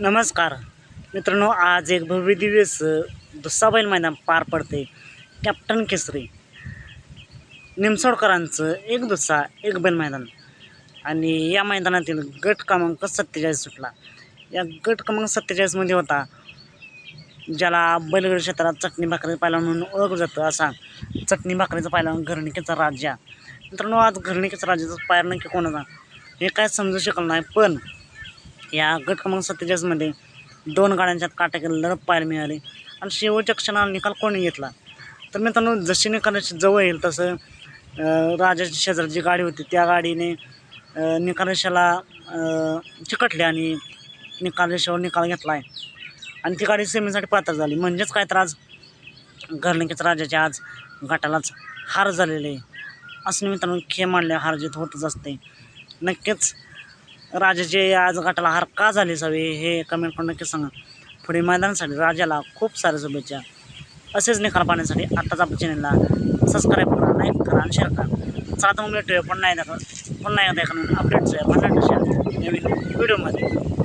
नमस्कार मित्रांनो, आज एक भव्य दिवस दुसरा बैल मैदान पार पडते. कॅप्टन केसरी निमसोडकरांचं एक दुसरा एक बैल मैदान आणि या मैदानातील गट क्रमांक 47 सुटला. या गट क्रमांक 47मध्ये होता ज्याला बैलगाडी क्षेत्रात चटणी भाकरी पहिलवान म्हणून ओळखलं जातं, असा चटणी भाकरीचा पहिलवान घरणिकेचा राजा. मित्रांनो, आज घरणिकेचा राजाचा पायर नक्की कोणाचा हे काय समजू शकलं नाही, पण या गट क्रमांक 47मध्ये दोन गाड्यांच्यात काटेकी लढत पाहायला मिळाली आणि शेवटच्या क्षणाला निकाल कोणी घेतला. तर मित्रांनो, जशी निकालाची जवळ येईल तसं राजाची शेजारची जी गाडी होती त्या गाडीने निकालाशाला चिकटली आणि निकालाशावर निकाल घेतला आहे आणि ती गाडी सेमीसाठी पात्र झाली. म्हणजेच काय, तर आज घरणिकेच्या राजाच्या आज गटालाच हार झालेले आहे. असं मित्रांनो, खेळ मांडल्यावर हार जीत होतच असते. नक्कीच राजाचे आज गटाला हार का झाली असावी हे कमेंट करून नक्की सांगा. पुढे मैदानासाठी राजाला खूप साऱ्या शुभेच्छा. असेच निकाल पाहण्यासाठी आत्ताच आपल्या चॅनलला सबस्क्राईब करा, लाईक करा आणि शेअर करा. चला तर मग भेटूया पुन्हा एकदा एका अपडेट्स नवीन व्हिडिओमध्ये.